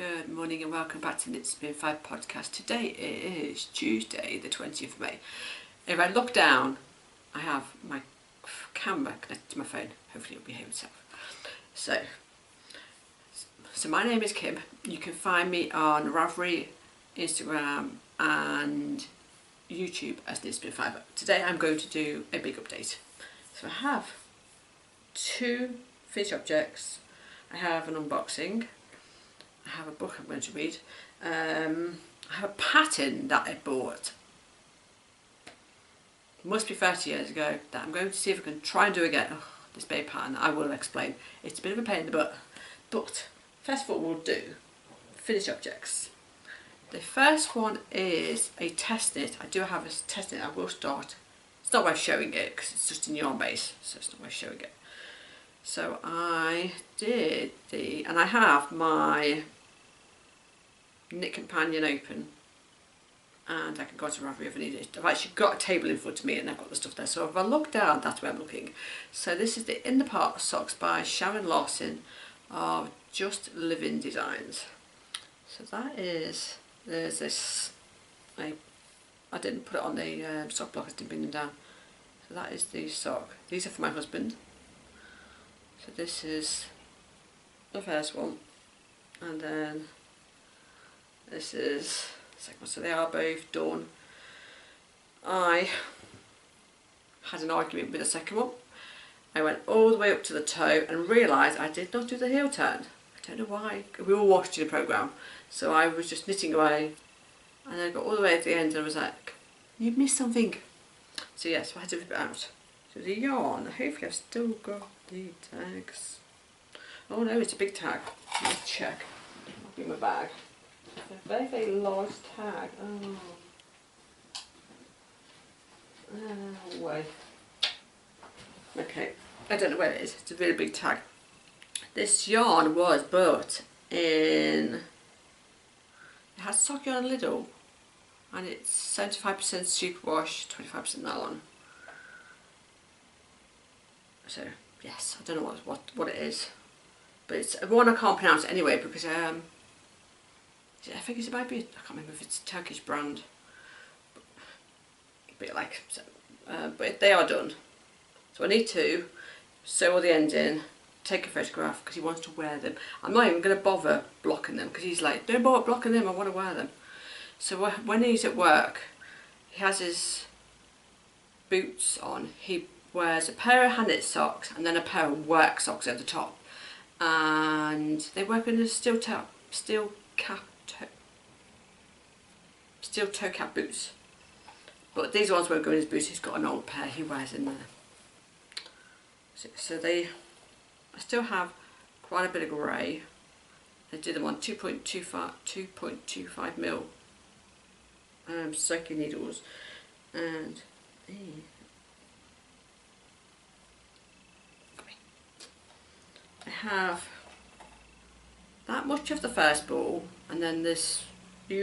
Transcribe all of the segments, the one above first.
Good morning and welcome back to Knitspinfibre podcast. Today is Tuesday the 20th of May. If I look down, I have my camera connected to my phone. Hopefully it'll behave itself. So my name is Kim. You can find me on Ravelry, Instagram and YouTube as Knitspinfibre. Today I'm going to do a big update. So I have two finished objects. I have an unboxing. I have a book I'm going to read. I have a pattern that I bought, must be 30 years ago, that I'm going to see if I can try and do again. Oh, this baby pattern, I will explain. It's a bit of a pain in the butt. But first of all we'll do finished objects. The first one is a test knit. I do have a test knit. I will start. It's not worth showing it because it's just in yarn base, so it's not worth showing it. So I did and I have my knit companion open, and I can go to Ravelry if I need it. I've actually got a table in front of me and I've got the stuff there, so if I look down, that's where I'm looking. So this is the In the Park socks by Sharon Larson of Just Living Designs. So that is, there's this, I didn't put it on the sock block, I didn't bring them down. So that is the sock. These are for my husband. So this is the first one, and then this is the second one. So they are both done. I had an argument with the second one. I went all the way up to the toe and realised I did not do the heel turn. I don't know why. We were watching the programme, so I was just knitting away, and then I got all the way at the end and I was like, you missed something. So yes, I had to rip it out. So the yarn, hopefully I've still got the tags. Oh no, it's a big tag. Let's check. I'll be in my bag. A very, very large tag. Oh, way. Okay, I don't know where it is. It's a really big tag. This yarn was bought in, it has sock yarn Lidl, and it's 75% superwash, 25% nylon. So yes, I don't know what it is, but it's one I can't pronounce anyway because I think it might be, I can't remember if it's a Turkish brand, but like so, but they are done. So I need to sew all the ends in, take a photograph because he wants to wear them. I'm not even going to bother blocking them because he's like, don't bother blocking them, I want to wear them. So when he's at work, he has his boots on. He wears a pair of hand knit socks and then a pair of work socks at the top, and they work in a steel toe cap boots. But these ones won't go in his boots. He's got an old pair he wears in there. So I still have quite a bit of grey. I did them on 2.25 mil circular needles, and I have that much of the first ball, and then the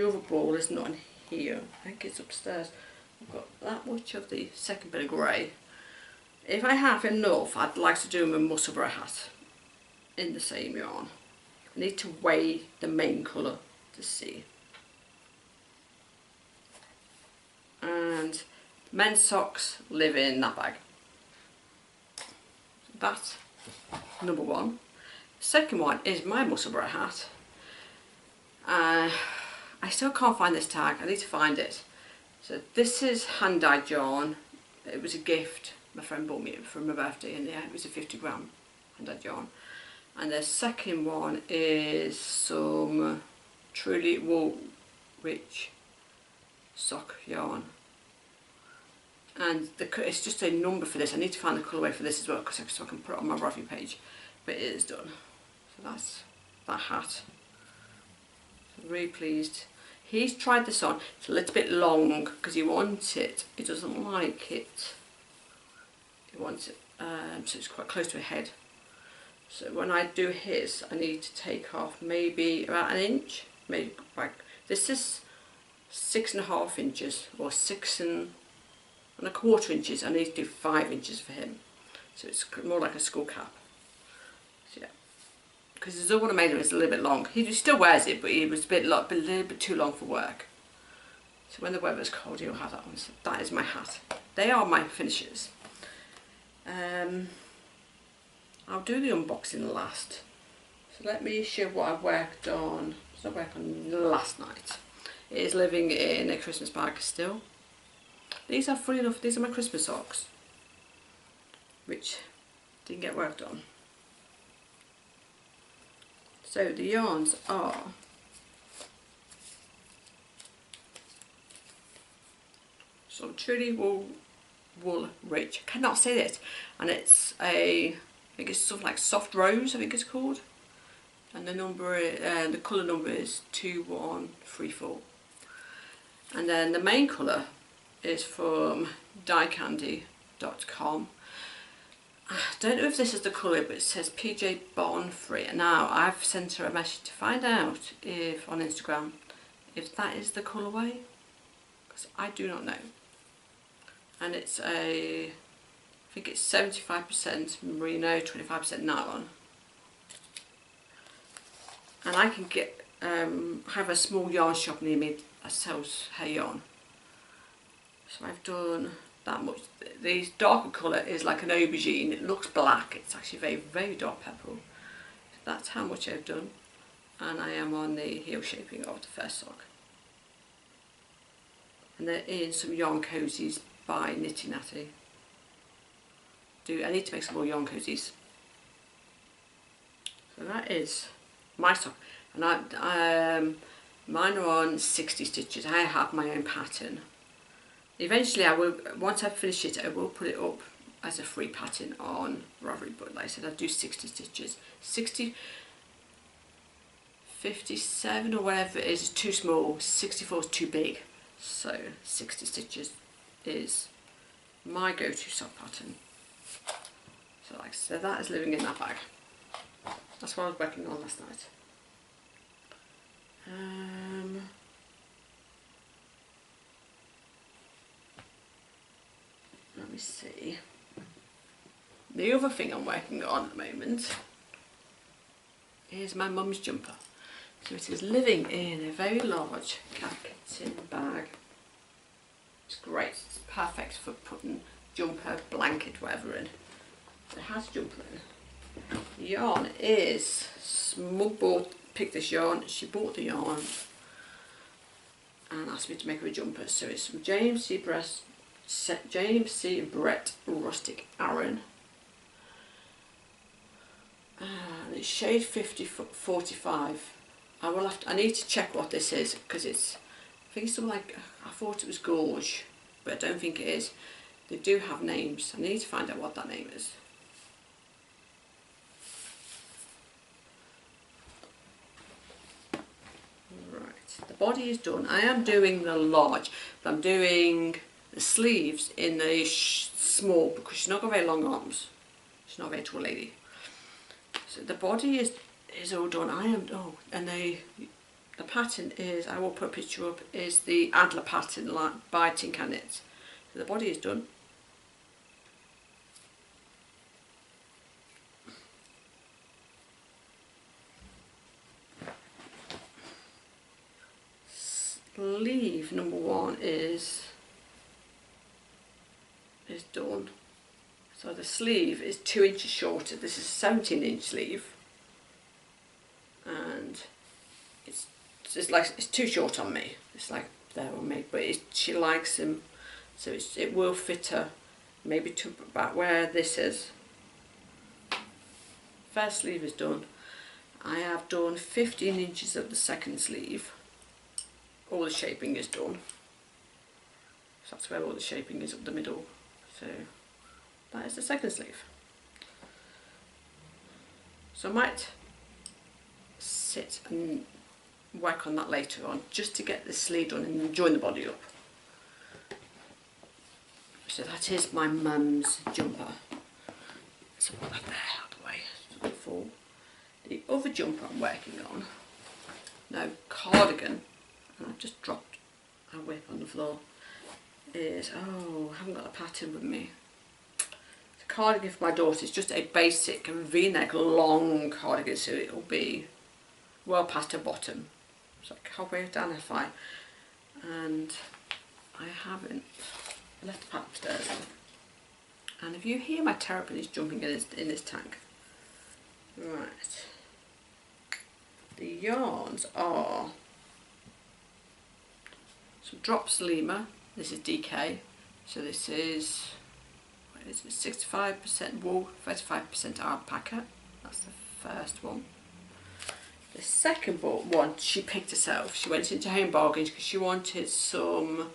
other ball is not in here. I think it's upstairs. I've got that much of the second bit of grey. If I have enough, I'd like to do a Musselburgh hat in the same yarn. I need to weigh the main colour to see. And men's socks live in that bag. That's number one. Second one is my Musselburgh hat. I still can't find this tag. I need to find it. So this is hand dyed yarn. It was a gift. My friend bought me it for my birthday, and yeah, it was a 50 gram hand dyed yarn. And the second one is some truly wool rich sock yarn. And it's just a number for this. I need to find the colourway for this as well, so I can put it on my Ravelry page. But it is done. So that's that hat. I'm really pleased. He's tried this on. It's a little bit long because he wants it. He doesn't like it. He wants it, so it's quite close to a head. So when I do his, I need to take off maybe about an inch. Maybe like this is 6.5 inches or 6.25 inches. I need to do 5 inches for him. So it's more like a school cap. So yeah, because there's other one I made him, it's a little bit long. He still wears it, but he was a little bit too long for work. So when the weather's cold, he'll have that on. So that is my hat. They are my finishes. I'll do the unboxing last. So let me show what I worked on. So I worked on last night. It is living in a Christmas bag still. These are, funny enough, these are my Christmas socks, which didn't get worked on. So the yarns are some truly wool rich. I cannot say this, and it's I think it's something like soft rose, I think it's called, and the number the colour number is 2134, and then the main colour is from dyecandy.com. I don't know if this is the colour, but it says PJ Bond Free, and now I've sent her a message to find out if on Instagram if that is the colourway, because I do not know. And it's I think it's 75% merino, 25% nylon, and I can get have a small yarn shop near me that sells her yarn. So I've done that much. The darker colour is like an aubergine. It looks black. It's actually very, very dark purple. That's how much I've done. And I am on the heel shaping of the first sock. And they're in some yarn cozies by Knitty Natty. I need to make some more yarn cozies. So that is my sock. And mine are on 60 stitches. I have my own pattern. Eventually I will, once I finish it, I will put it up as a free pattern on Ravelry, but like I said, I do 60 stitches. 60, 57 or whatever it is too small, 64 is too big, so 60 stitches is my go-to sock pattern. So like I said, that is living in that bag. That's what I was working on last night. Let me see. The other thing I'm working on at the moment is my mum's jumper. So it is living in a very large captain bag. It's great. It's perfect for putting jumper, blanket, whatever in. So it has a jumper in. The yarn is Mum picked this yarn. She bought the yarn and asked me to make her a jumper. So it's from James C. Brett Rustic Aran, and it's shade 45. I need to check what this is, because I think it's something like, I thought it was gauge, but I don't think it is. They do have names. I need to find out what that name is. Right, the body is done. I am doing the large, but I'm doing the sleeves in the small, because she's not got very long arms. She's not a very tall lady. So the body is all done. And the pattern is, I will put a picture up, is the Adler pattern by Tinker Knits. So the body is done. Sleeve number 1 is done. So the sleeve is 2 inches shorter. This is a 17-inch sleeve, and it's too short on me. It's like there on me, but she likes them, so it will fit her maybe to about where this is. First sleeve is done. I have done 15 inches of the second sleeve. All the shaping is done. So that's where all the shaping is up the middle. So that is the second sleeve. So I might sit and work on that later on, just to get the sleeve done and join the body up. So that is my mum's jumper. So put that there out of the way so it fall. The other jumper I'm working on, no, cardigan, and I've just dropped a whip on the floor, is, oh, I haven't got a pattern with me. It's a cardigan for my daughter is just a basic V-neck long cardigan, so it'll be well past her bottom. So I can't wait to identify. And I haven't left the pack upstairs. And if you hear my terrapins jumping in this tank, right. The yarns are some drops Lima. This is DK. So this is, what is it, 65% wool, 35% alpaca. That's the first one. The second one she picked herself. She went into Home Bargains because she wanted some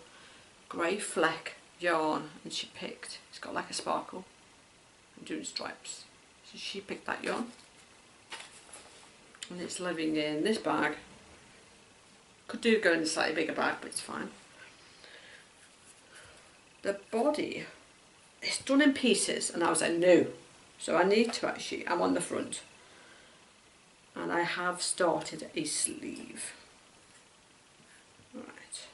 grey fleck yarn, and she picked, it's got like a sparkle and doing stripes. So she picked that yarn. And it's living in this bag. Could do go in a slightly bigger bag, but it's fine. The body, it's done in pieces, and I was like, no. So I need to actually, I'm on the front. And I have started a sleeve. Right.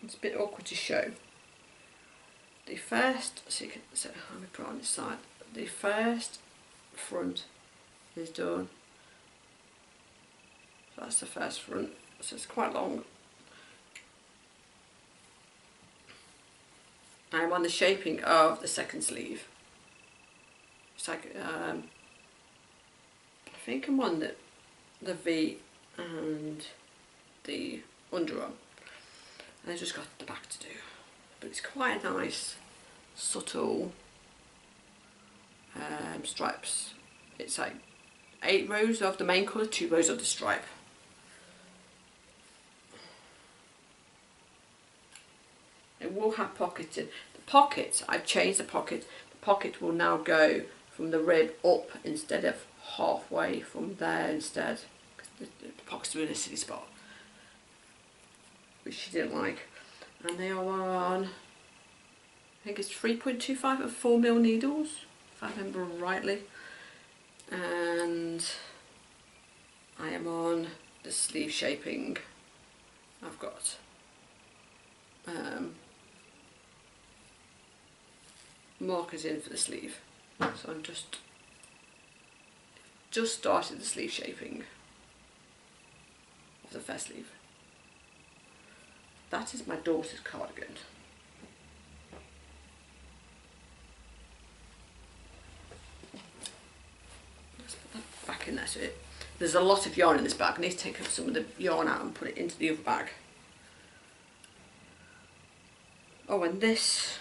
It's a bit awkward to show. The first, so let me put it on this side. The first front is done. So that's the first front. So it's quite long. I'm on the shaping of the second sleeve. It's like I think I'm on the V and the underarm. And I've just got the back to do. But it's quite a nice, subtle stripes. It's like 8 rows of the main colour, 2 rows of the stripe. It will have pockets in. The pockets, I've changed the pocket. The pocket will now go from the rib up instead of halfway from there instead. Because the pockets were in a silly spot, which she didn't like. And they are on, I think it's 3.25 and 4mm needles, if I remember rightly. And I am on the sleeve shaping. I've got markers in for the sleeve. So I'm just started the sleeve shaping of the first sleeve. That is my daughter's cardigan. Let's put that back in there. So there's a lot of yarn in this bag. I need to take some of the yarn out and put it into the other bag. Oh, and this,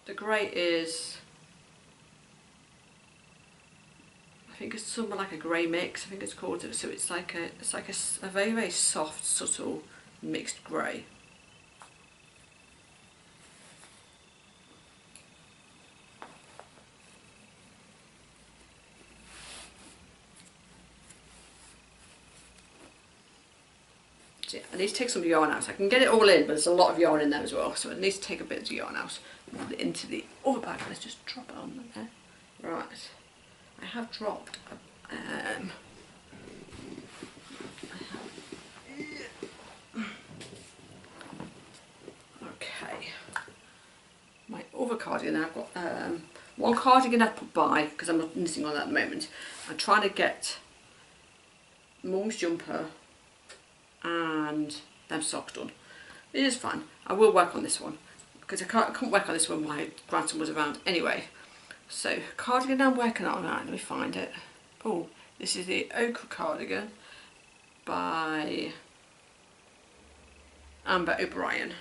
the grey is, I think it's something like a grey mix. I think it's called. So it's like a very, very soft, subtle mixed grey. So yeah, I need to take some yarn out. So I can get it all in, but there's a lot of yarn in there as well. So I need to take a bit of yarn out and put it into the other bag. Let's just drop it on there. Right. I have dropped okay. My other cardigan, I've got one cardigan I've put by because I'm not knitting on that at the moment. I'm trying to get Mum's jumper and them socks done. It is fun. I will work on this one because I couldn't work on this one while my grandson was around anyway. So cardigan I'm working on. Right, let me find it. Oh, this is the ochre cardigan by Amber O'Brien.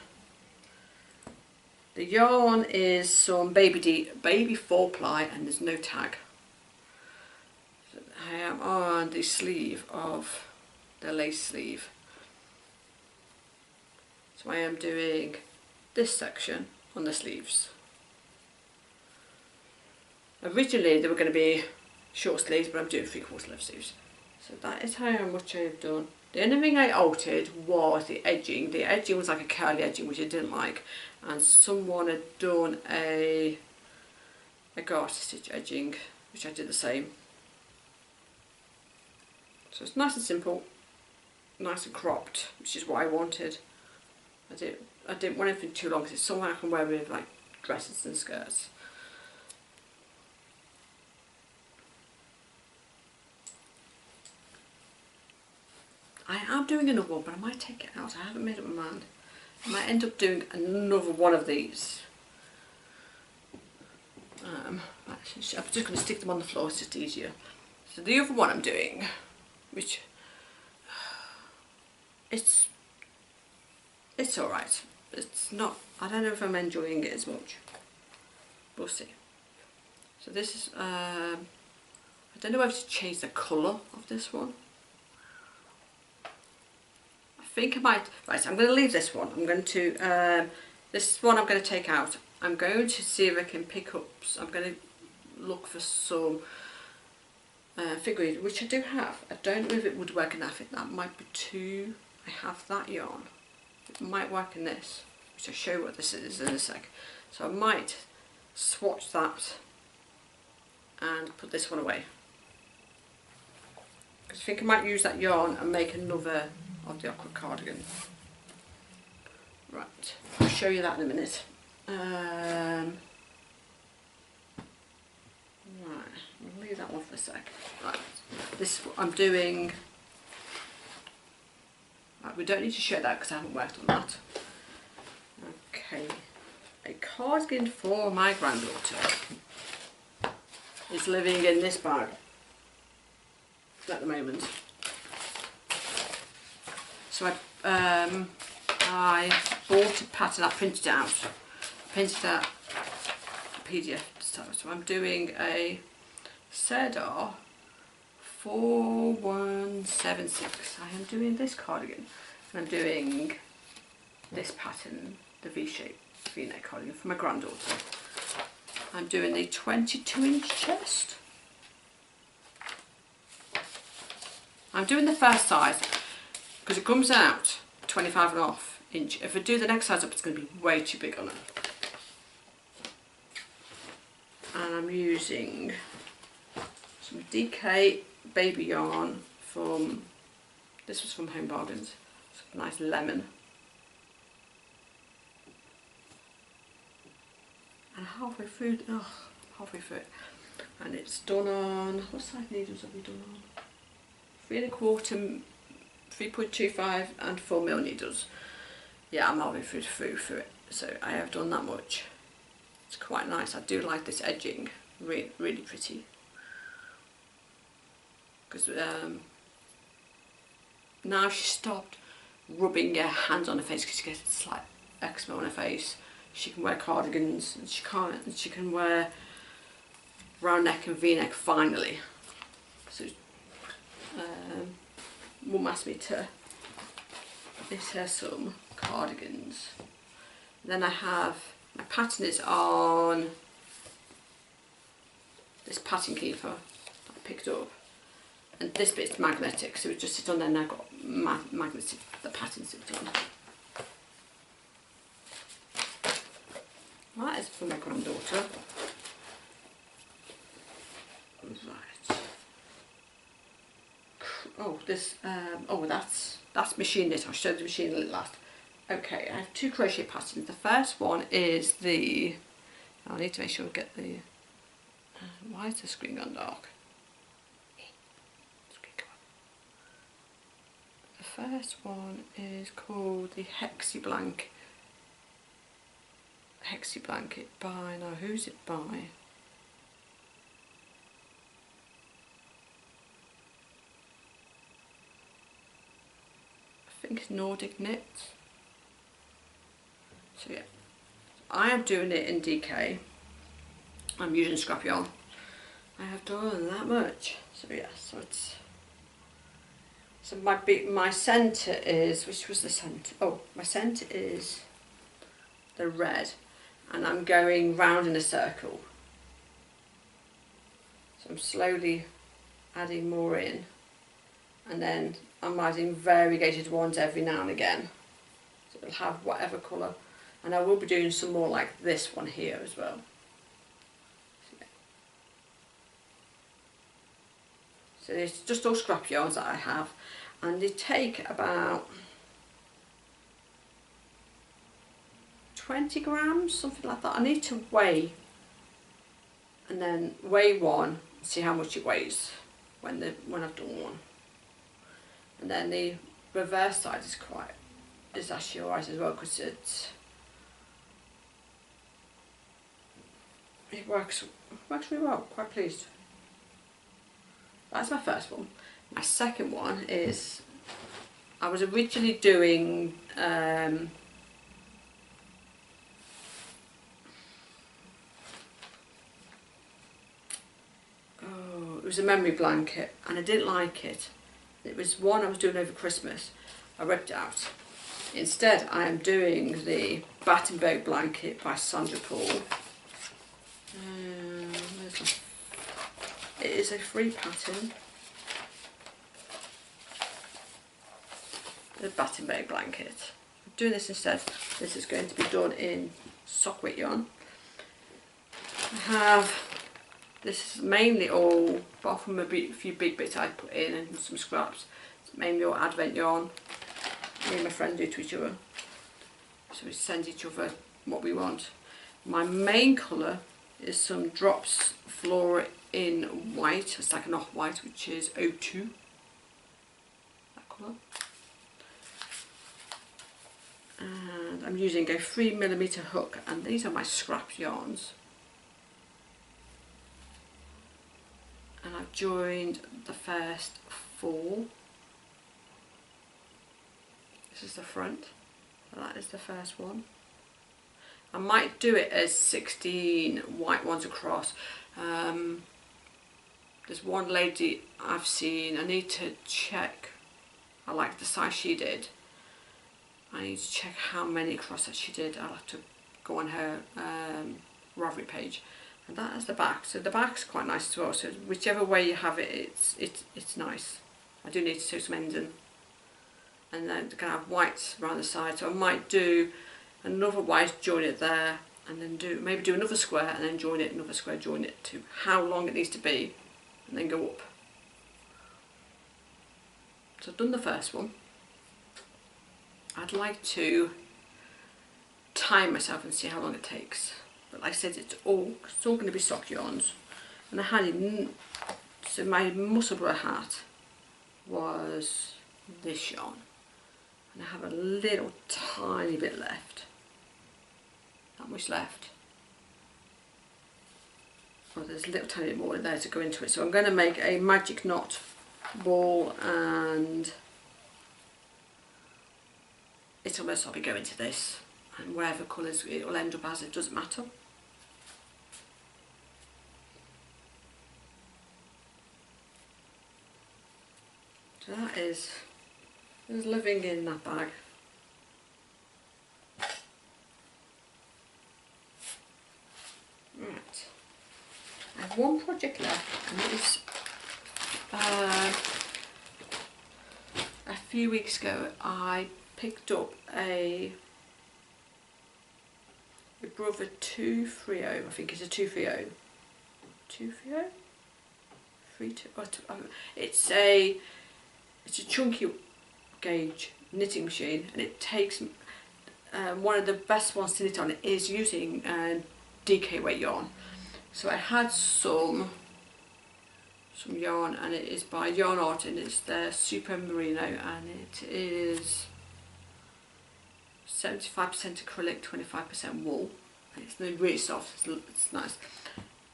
The yarn is some baby 4-ply and there's no tag. So I am on the sleeve of the lace sleeve. So I am doing this section on the sleeves. Originally they were going to be short sleeves, but I'm doing 3/4 length sleeves. So that is how much I've done. The only thing I altered was the edging. The edging was like a curly edging, which I didn't like. And someone had done a garter stitch edging, which I did the same. So it's nice and simple, nice and cropped, which is what I wanted. I didn't want anything too long because it's something I can wear with like dresses and skirts. I am doing another one, but I might take it out. I haven't made up my mind. I might end up doing another one of these. I'm just going to stick them on the floor, it's just easier. So the other one I'm doing, which it's alright. It's not, I don't know if I'm enjoying it as much. We'll see. So this is, I don't know whether to change the colour of this one. I think I might, right, I'm going to leave this one. I'm going to, this one I'm going to take out. I'm going to see if I can pick up, I'm going to look for some figurines, which I do have. I don't know if it would work in that. I think that might be too, I have that yarn. It might work in this, which I'll show you what this is in a sec. So I might swatch that and put this one away. Because I think I might use that yarn and make another of the aqua cardigan. Right, I'll show you that in a minute. Right, I'll leave that one for a sec. Right, this I'm doing. Right, we don't need to show that because I haven't worked on that. Okay, a cardigan for my granddaughter is living in this bag at the moment. So I bought a pattern, I printed it out. Printed out a PDF stuff. So I'm doing a Cedar 4176. I am doing this cardigan. And I'm doing this pattern, the V-shape V-neck cardigan for my granddaughter. I'm doing the 22-inch chest. I'm doing the first size because it comes out 25.5 inch. If I do the next size up, it's going to be way too big on it. And I'm using some DK baby yarn from, this was from Home Bargains, some nice lemon. And halfway through it. And it's done on, what size needles have we done on? 3 1/4, 3.25 and 4mm needles. Yeah, I'm halfway through it, so I have done that much. It's quite nice. I do like this edging, really pretty. Because now she stopped rubbing her hands on her face because she gets slight eczema on her face. She can wear cardigans and she can wear round neck and V-neck finally. So Mum asked me to knit her some cardigans. And then I have, my pattern is on this pattern keeper that I picked up, and this bit's magnetic, so it just sits on there and I've got magnetic, the pattern sits on. That is for my granddaughter. Right. Oh, this, that's machine knit. I'll show the machine knit last. Okay, I have 2 crochet patterns. The first one is the, I need to make sure I get the, why is the screen gone dark? The first one is called the Hexi Blanket by, now who's it by? I think it's Nordic Knits. So yeah, I am doing it in DK. I'm using scrap yarn. I have done that much. So yeah, so it's, so my centre is, which was the centre? Oh, my centre is the red, and I'm going round in a circle. So I'm slowly adding more in, and then I'm adding variegated ones every now and again. So it'll have whatever colour. And I will be doing some more like this one here as well. So it's just all scrap yarns that I have, and they take about, 20 grams, something like that. I need to weigh, and then weigh one, see how much it weighs when I've done one. And then the reverse side is actually alright as well, because it works really well. Quite pleased. That's my first one. My second one is, I was originally doing it was a memory blanket, and I didn't like it. It was one I was doing over Christmas. I ripped it out. Instead, I am doing the Battenberg blanket by Sandra Paul. It is a free pattern. The Battenberg blanket. I'm doing this instead. This is going to be done in sock weight yarn. This is mainly all, apart from a few big bits I put in and some scraps, it's mainly all Advent yarn. Me and my friend do to each other. So we send each other what we want. My main colour is some Drops Flora in white. It's like an off-white, which is 02. That colour. And I'm using a 3mm hook, and these are my scrap yarns. And I've joined the first 4. This is the front, and that is the first one. I might do it as 16 white ones across. There's one lady I've seen, I need to check, I like the size she did. I need to check how many across that she did. I'll have to go on her Ravelry page. And that is the back. So the back's quite nice as well. So whichever way you have it, it's nice. I do need to sew some ends in. And then to have whites around the side. So I might do another white, join it there, and then maybe do another square and then join it, another square, join it to how long it needs to be, and then go up. So I've done the first one. I'd like to time myself and see how long it takes. But like I said, it's all going to be sock yarns. And I had it, so my Musselburgh hat was this yarn. And I have a little tiny bit left. Not much left. Well, there's a little tiny bit more there to go into it. So I'm going to make a magic knot ball, and I'll be going to this, and wherever colours it will end up as, it doesn't matter. So that is living in that bag. Right, I have one project left, and it is a few weeks ago I picked up a Brother 230, I think it's a 230. 230? 32? It's a chunky gauge knitting machine, and it takes one of the best ones to knit on it is using DK weight yarn. So I had some yarn, and it is by Yarn Art, and it's their Super Merino, and it is 75% acrylic, 25% wool, and it's really soft, it's nice.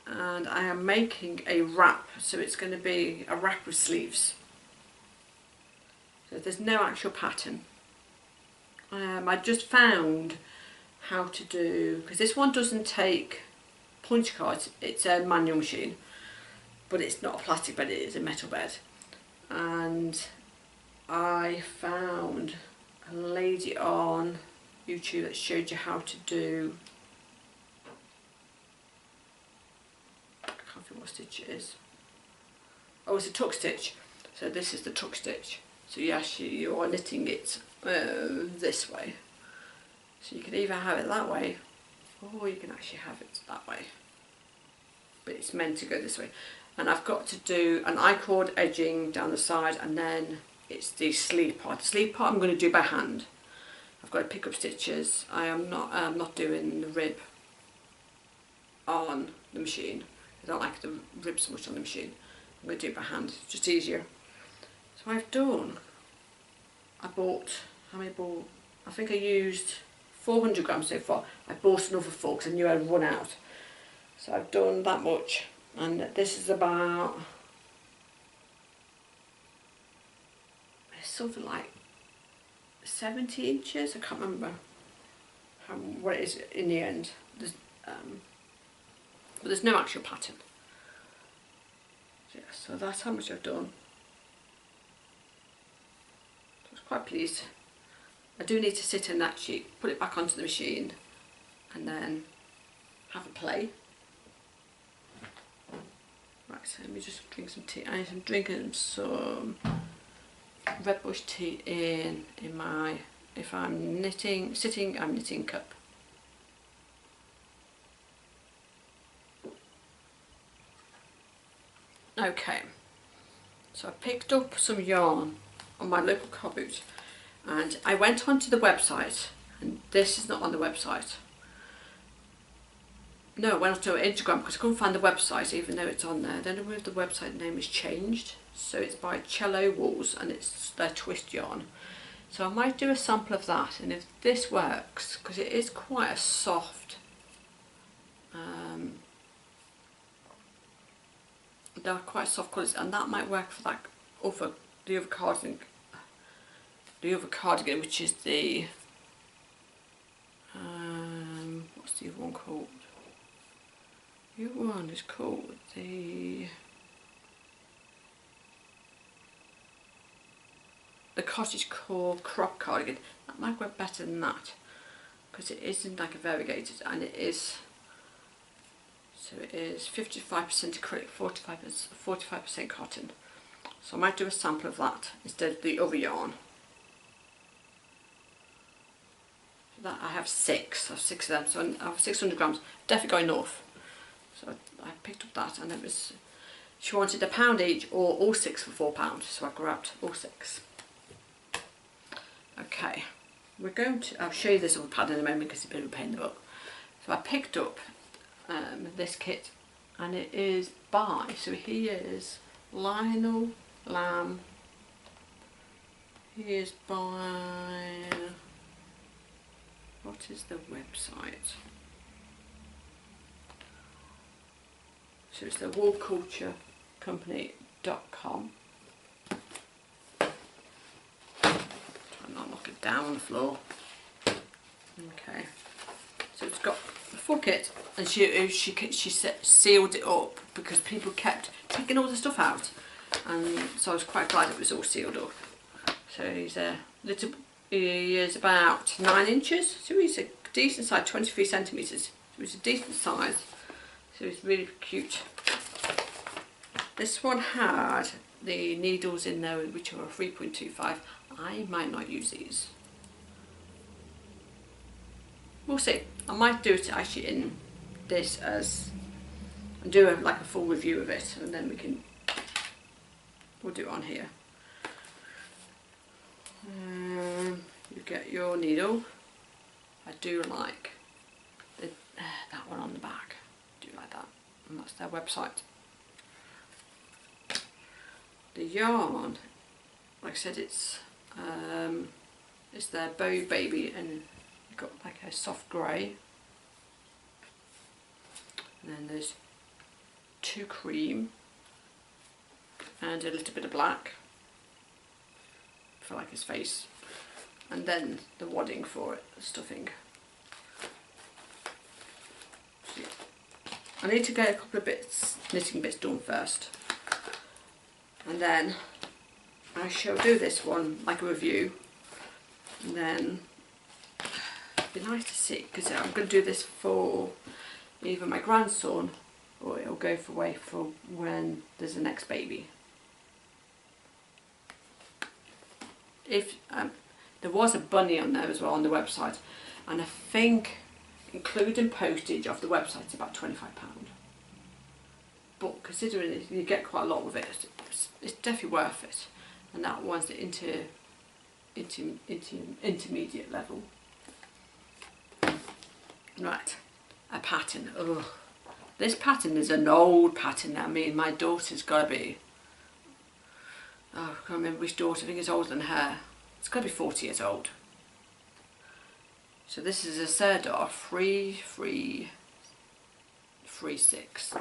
And I am making a wrap, so it's going to be a wrap with sleeves. So there's no actual pattern. I just found how to do, because this one doesn't take punch cards, it's a manual machine, but it's not a plastic bed, it is a metal bed. And I found a lady on YouTube that showed you how to do, I can't think what stitch it is. Oh, it's a tuck stitch. So this is the tuck stitch. So you are knitting it this way. So you can either have it that way, or you can actually have it that way. But it's meant to go this way. And I've got to do an I-cord edging down the side, and then it's the sleeve part. The sleeve part I'm going to do by hand. got to pick up stitches. I'm not doing the rib on the machine. I don't like the ribs so much on the machine. I'm going to do it by hand, it's just easier. So I've done, I bought, how many bought? I think I used 400 grams so far. I bought another 4 because I knew I'd run out. So I've done that much, and this is about, it's something like 70 inches, I can't remember what it is in the end. There's, but there's no actual pattern. So, yeah, so that's how much I've done. So I was quite pleased. I do need to sit and actually put it back onto the machine and then have a play. Right, so let me just drink some tea. I'm drinking some red bush tea in my, if I'm knitting, sitting, I'm knitting cup. Okay, so I picked up some yarn on my local car boot, and I went onto the website, and this is not on the website. No, I went onto Instagram because I couldn't find the website even though it's on there. I don't know if the website name has changed. So it's by Cello Wools and it's their twist yarn. So I might do a sample of that, and if this works, because it is quite a soft, they're quite soft colours, and that might work for that the other cardigan, which is the what's the other one called? The other one is called the cottage core crop cardigan. That might work better than that because it isn't like a variegated, and it is, so it is 55% acrylic, 45% cotton. So I might do a sample of that instead of the other yarn. So that I have 6 of them, so I have 600 grams, definitely got enough. So I picked up that, and it was, she wanted £1 each or all 6 for £4, so I grabbed all 6. Okay, we're going to, I'll show you this other pattern in a moment because it's a bit of a pain in the butt. So I picked up this kit, and it is by, so he is Lionel Lamb, he is by, what is the website? So it's the woolculturecompany.com. Not knock it down on the floor. Okay, so it's got the full kit, and she sealed it up because people kept taking all the stuff out, and so I was quite glad it was all sealed up. So he's a little, he is about 9 inches, so he's a decent size, 23 centimetres. So he's a decent size. So he's really cute. This one had the needles in there, which are 3.25. I might not use these. We'll see. I might do it actually in this as, and do like a full review of it, and then we'll do it on here. You get your needle. I do like that one on the back. I do like that, and that's their website. The yarn, like I said, it's their Bow Baby, and you've got like a soft grey, and then there's 2 cream and a little bit of black for like his face, and then the wadding for it, the stuffing. So, yeah. I need to get a couple of knitting bits done first, and then I shall do this one like a review, and then it'd be nice to see, because I'm going to do this for either my grandson or it'll go away for when there's the next baby. If there was a bunny on there as well on the website, and I think including postage off the website it's about £25. But considering you get quite a lot with it, it's definitely worth it. And that one's the intermediate level. Right, a pattern. Oh, this pattern is an old pattern. I mean, my daughter's got to be, oh, I can't remember which daughter, I think it's older than her. It's got to be 40 years old. So this is a Serdar 3336,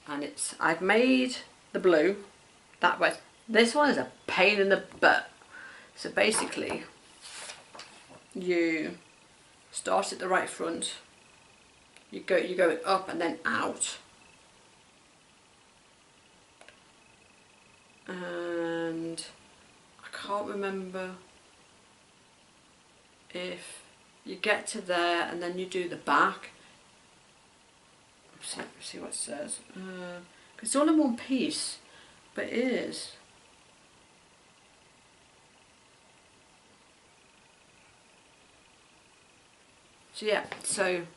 and I've made the blue that way. This one is a pain in the butt. So basically, you start at the right front. You go up and then out, and I can't remember if you get to there and then you do the back. See what it says. 'Cause it's all in one piece, but it is. So yeah, so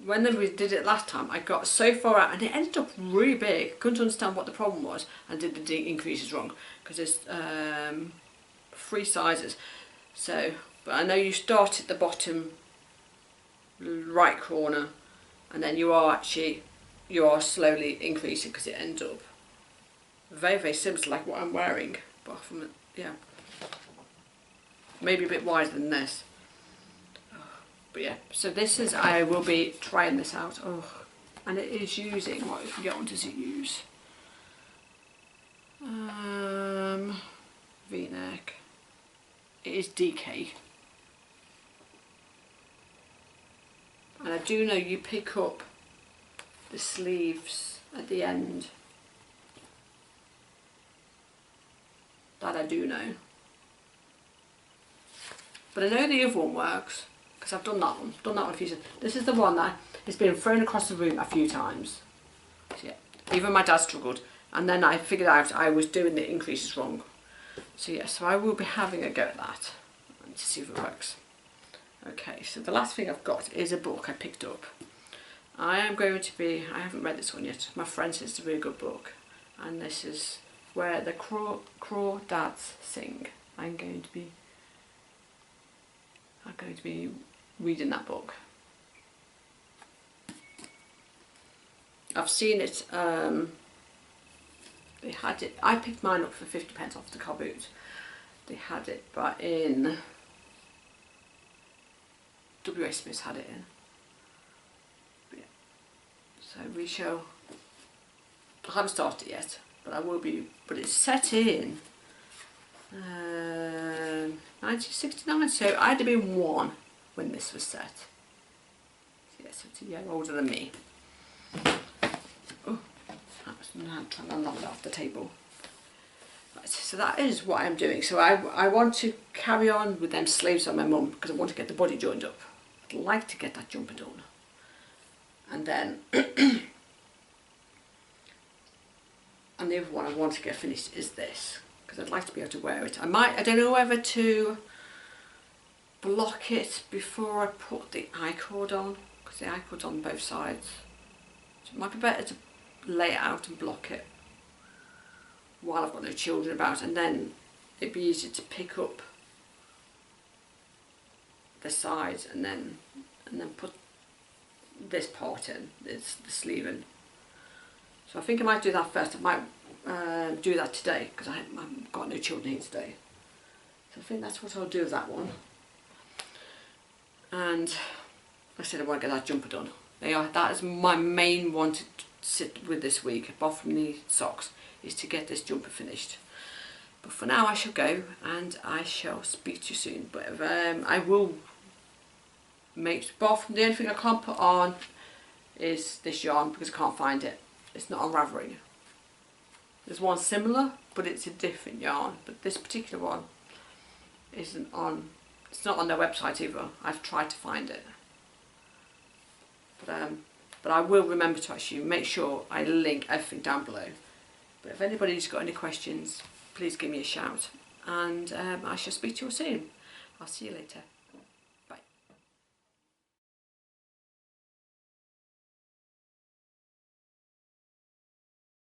when we did it last time, I got so far out and it ended up really big. Couldn't understand what the problem was and did the increases wrong because there's 3 sizes. So, but I know you start at the bottom right corner, and then you are slowly increasing because it ends up very, very similar to like what I'm wearing, but from yeah, maybe a bit wider than this. But yeah, so this is, I will be trying this out. Oh, and it is using, what yarn does it use? V-neck. It is DK. And I do know you pick up the sleeves at the end. That I do know. But I know the other one works, because I've done that one a few times. This is the one that has been thrown across the room a few times. So yeah, even my dad struggled, and then I figured out I was doing the increases wrong. So yeah, so I will be having a go at that to see if it works. Okay, so the last thing I've got is a book I picked up. I haven't read this one yet. My friend says it's a really good book, and this is Where the Crawdads Sing. I'm going to be reading that book. I've seen it, they had it, I picked mine up for 50p off the car boot. They had it, but in W.A. Smith had it in. But yeah. So we shall, I haven't started yet, but I will be, but it's set in 1969, so I'd have been 1 when this was set. So yes, it's a year older than me. Oh, I'm trying to knock it off the table. Right, so that is what I'm doing. So I want to carry on with them sleeves on my mum because I want to get the body joined up. I'd like to get that jumper done. And then, and the other one I want to get finished is this, because I'd like to be able to wear it. I don't know whether to block it before I put the I-cord on, because the I-cord's on both sides. So it might be better to lay it out and block it while I've got no children about, and then it'd be easier to pick up the sides and then put this part in, the sleeve in. So I think I might do that first. I might do that today because I've got no children here today. So I think that's what I'll do with that one. And like I said, I want to get that jumper done. That is my main one to sit with this week, apart from the socks, is to get this jumper finished. But for now I shall go, and I shall speak to you soon. But I will make, apart from the only thing I can't put on is this yarn because I can't find it. It's not on Ravelry. There's one similar, but it's a different yarn. But this particular one isn't on, it's not on their website either. I've tried to find it. But I will remember to actually make sure I link everything down below. But if anybody's got any questions, please give me a shout. And I shall speak to you all soon. I'll see you later.